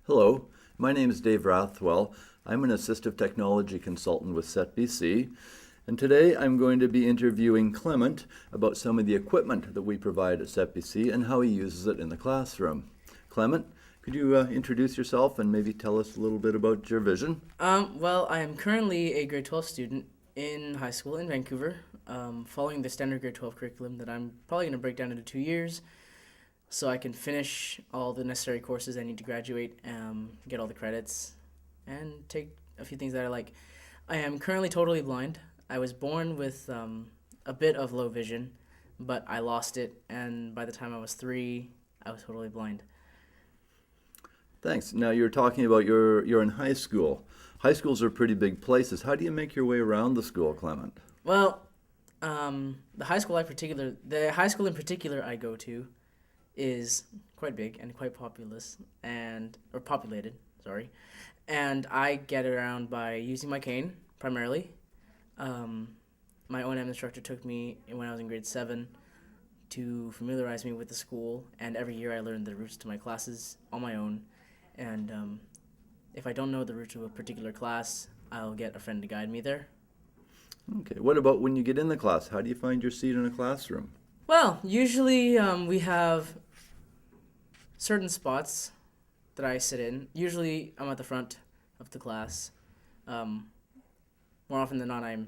Hello, my name is Dave Rathwell. I'm an assistive technology consultant with SetBC, and today I'm going to be interviewing Clement about some of the equipment that we provide at SetBC and how he uses it in the classroom. Clement, could you introduce yourself and maybe tell us a little bit about your vision? I am currently a grade 12 student in high school in Vancouver, following the standard grade 12 curriculum that I'm probably going to break down into 2 years so I can finish all the necessary courses I need to graduate, get all the credits, and take a few things that I like. I am currently totally blind. I was born with a bit of low vision, but I lost it, and by the time I was 3, I was totally blind. Thanks. Now you're talking about you're in high school. High schools are pretty big places. How do you make your way around the school, Clement? Well, the high school in particular I go to is quite big and quite populous or populated, sorry. And I get around by using my cane primarily. Um, my O&M instructor took me when I was in grade 7 to familiarize me with the school, and every year I learned the routes to my classes on my own. And if I don't know the route to a particular class, I'll get a friend to guide me there. Okay. What about when you get in the class? How do you find your seat in a classroom? Well, usually we have certain spots that I sit in. Usually I'm at the front of the class. Um, More often than not, I'm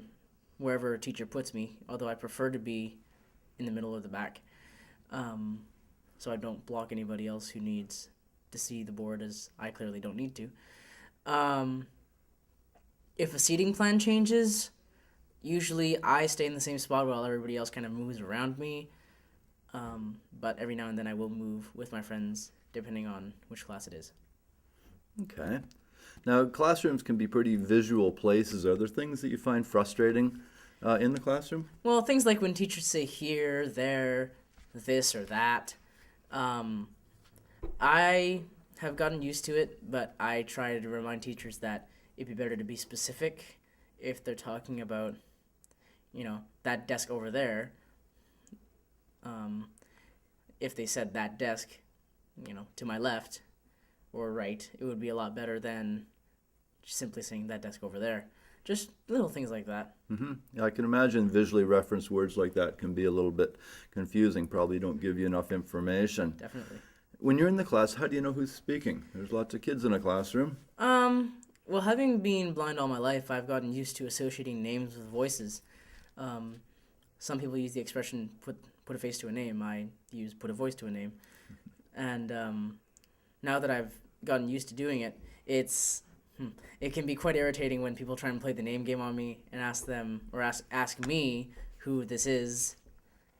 wherever a teacher puts me, although I prefer to be in the middle or the back, um, so I don't block anybody else who needs to see the board, as I clearly don't need to. Um, if a seating plan changes, usually I stay in the same spot while everybody else kind of moves around me. But every now and then I will move with my friends, depending on which class it is. Okay. Now, classrooms can be pretty visual places. Are there things that you find frustrating in the classroom? Well, things like when teachers say here, there, this, or that. Um, I have gotten used to it, but I try to remind teachers that it'd be better to be specific if they're talking about, that desk over there. Um, if they said that desk, to my left or right, it would be a lot better than simply saying that desk over there. Just little things like that. Yeah, I can imagine visually referenced words like that can be a little bit confusing, probably don't give you enough information. Definitely. When you're in the class, how do you know who's speaking? There's lots of kids in a classroom. Well, having been blind all my life, I've gotten used to associating names with voices. Um, some people use the expression put a face to a name. I use put a voice to a name. And now that I've gotten used to doing it, it can be quite irritating when people try and play the name game on me and ask me who this is,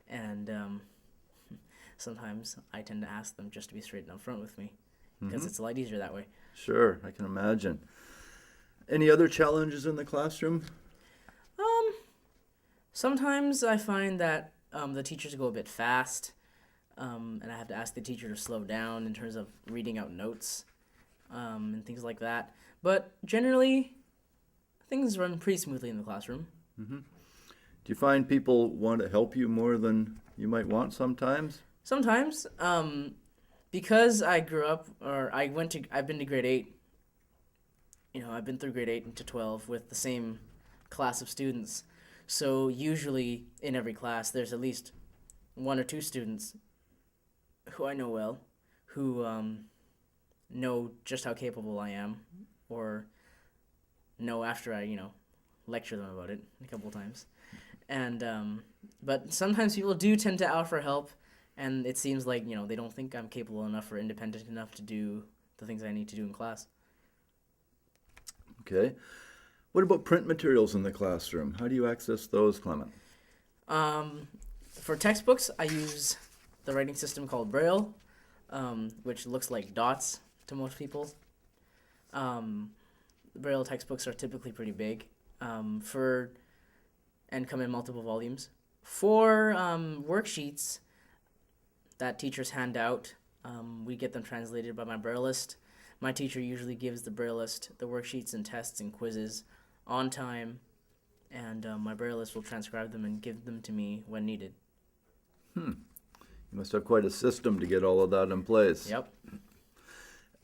and sometimes I tend to ask them just to be straight and upfront with me because it's a lot easier that way. Sure, I can imagine. Any other challenges in the classroom? Um, Sometimes I find that the teachers go a bit fast, and I have to ask the teacher to slow down in terms of reading out notes, and things like that. But generally, things run pretty smoothly in the classroom. Do you find people want to help you more than you might want sometimes? Sometimes, because I grew up, or I've been to grade 8. I've been through grade 8 to 12 with the same class of students. So usually in every class, there's at least one or two students who I know well, who know just how capable I am, or know after I, lecture them about it a couple of times. And but sometimes people do tend to offer help, and it seems like they don't think I'm capable enough or independent enough to do the things I need to do in class. Okay. What about print materials in the classroom? How do you access those, Clement? Um, for textbooks, I use the writing system called Braille, which looks like dots to most people. Um, Braille textbooks are typically pretty big, and come in multiple volumes. For worksheets that teachers hand out, we get them translated by my Brailleist. My teacher usually gives the Brailleist the worksheets and tests and quizzes on time, and my Brailleist will transcribe them and give them to me when needed. You must have quite a system to get all of that in place. Yep.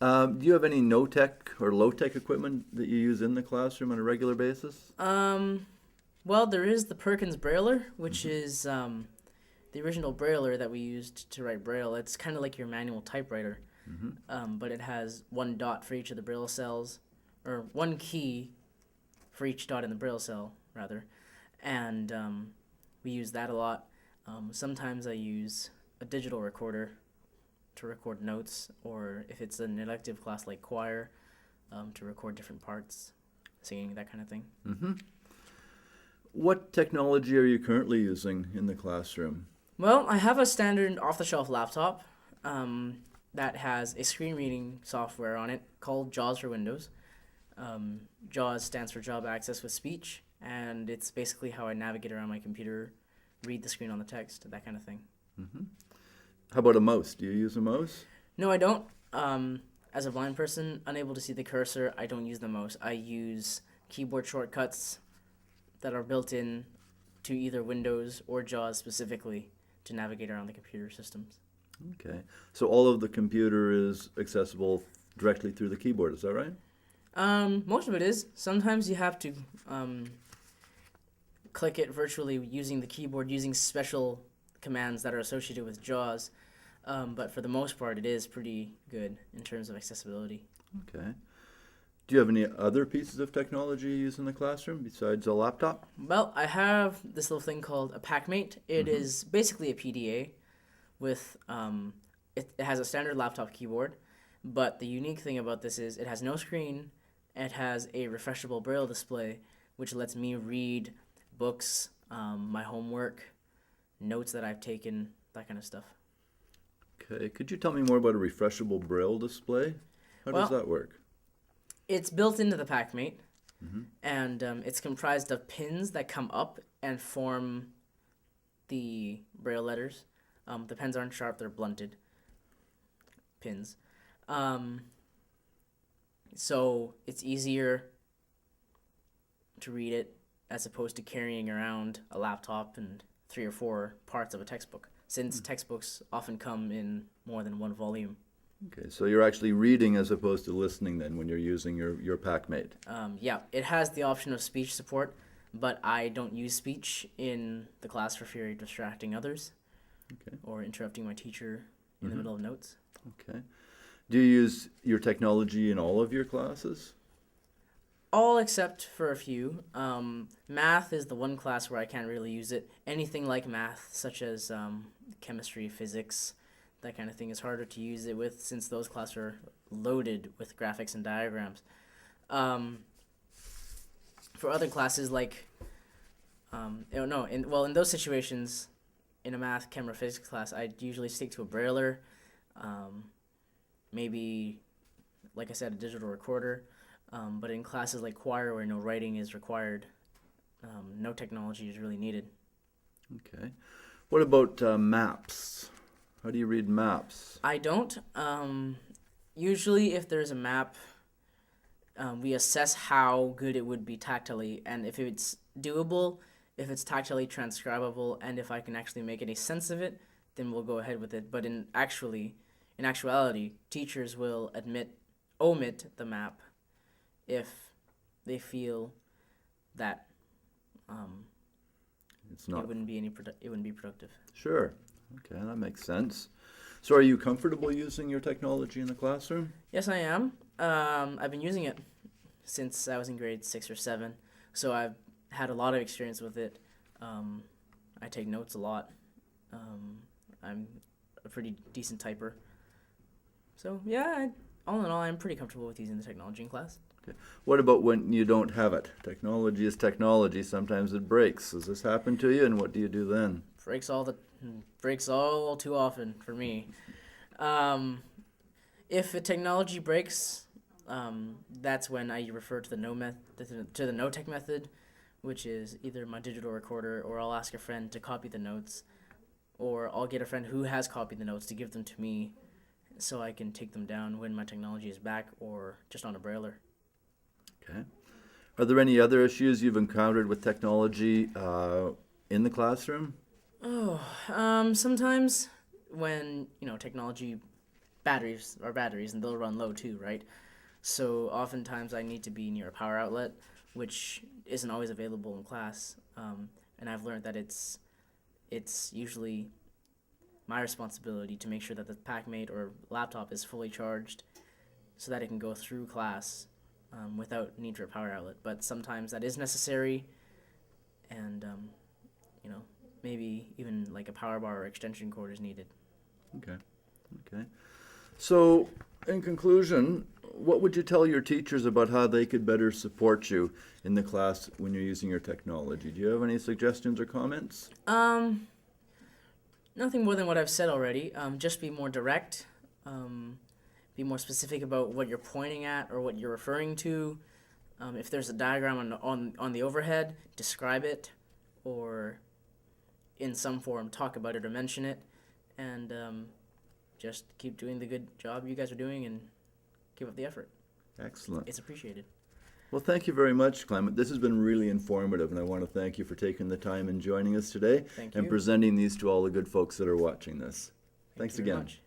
Do you have any no-tech or low-tech equipment that you use in the classroom on a regular basis? Well, there is the Perkins Brailler, which is the original Brailler that we used to write Braille. It's kind of like your manual typewriter, but it has one dot for each of the Braille cells, or one key for each dot in the Braille cell, rather. And we use that a lot. Sometimes I use a digital recorder to record notes, or if it's an elective class like choir, to record different parts, singing, that kind of thing. What technology are you currently using in the classroom? Well, I have a standard off-the-shelf laptop that has a screen reading software on it called JAWS for Windows. JAWS stands for Job Access with Speech, and it's basically how I navigate around my computer, read the screen on the text, that kind of thing. How about a mouse? Do you use a mouse? No, I don't. As a blind person, unable to see the cursor, I don't use the mouse. I use keyboard shortcuts that are built in to either Windows or JAWS specifically to navigate around the computer systems. Okay. So all of the computer is accessible directly through the keyboard, is that right? Most of it is. Sometimes you have to click it virtually using the keyboard, using special commands that are associated with JAWS. But for the most part, it is pretty good in terms of accessibility. Okay. Do you have any other pieces of technology you use in the classroom besides a laptop? Well, I have this little thing called a PackMate. It is basically a PDA with it has a standard laptop keyboard, but the unique thing about this is it has no screen. It has a refreshable braille display, which lets me read books, my homework, notes that I've taken, that kind of stuff. Okay. Could you tell me more about a refreshable braille display? How does Well, that work? It's built into the PackMate, and it's comprised of pins that come up and form the braille letters. The pens aren't sharp; they're blunted pins. So it's easier to read it as opposed to carrying around a laptop and 3 or 4 parts of a textbook, since textbooks often come in more than one volume. Okay, so you're actually reading as opposed to listening then when you're using your PackMate. Yeah, it has the option of speech support, but I don't use speech in the class for fear of distracting others or interrupting my teacher in the middle of notes. Okay. Do you use your technology in all of your classes? All except for a few. Math is the one class where I can't really use it. Anything like math, such as chemistry, physics, that kind of thing, is harder to use it with since those classes are loaded with graphics and diagrams. For other classes like, in those situations, in a math, chem, or physics class, I usually stick to a brailler, maybe, like I said, a digital recorder. But in classes like choir where no writing is required, no technology is really needed. Okay. What about maps? How do you read maps? I don't. Usually, if there's a map, we assess how good it would be tactily, and if it's doable, if it's tactily transcribable, and if I can actually make any sense of it, then we'll go ahead with it. But in actuality, teachers will omit the map if they feel that It's not. it wouldn't be productive. Sure. Okay, that makes sense. So are you comfortable using your technology in the classroom? Yes, I am. I've been using it since I was in grade 6 or 7, so I've had a lot of experience with it. I take notes a lot. I'm a pretty decent typer. So yeah, all in all, I'm pretty comfortable with using the technology in class. Okay. What about when you don't have it? Technology is technology. Sometimes it breaks. Does this happen to you, and what do you do then? Breaks all too often for me. If a technology breaks, that's when I refer to the no-tech method, which is either my digital recorder, or I'll ask a friend to copy the notes, or I'll get a friend who has copied the notes to give them to me so I can take them down when my technology is back or just on a brailler. Okay. Are there any other issues you've encountered with technology in the classroom? Sometimes when technology batteries and they'll run low too, right? So oftentimes I need to be near a power outlet, which isn't always available in class. And I've learned that it's usually my responsibility to make sure that the packmate or laptop is fully charged so that it can go through class without need for a power outlet. But sometimes that is necessary, and maybe even like a power bar or extension cord is needed. Okay. So, in conclusion, what would you tell your teachers about how they could better support you in the class when you're using your technology? Do you have any suggestions or comments? Nothing more than what I've said already. Just be more direct. Be more specific about what you're pointing at or what you're referring to. If there's a diagram on the overhead, describe it, or in some form talk about it or mention it, and just keep doing the good job you guys are doing and keep up the effort. Excellent. It's appreciated. Well, thank you very much, Clement. This has been really informative, and I want to thank you for taking the time and joining us today Thank and you. presenting these to all the good folks that are watching this. Thank Thanks you very again. much.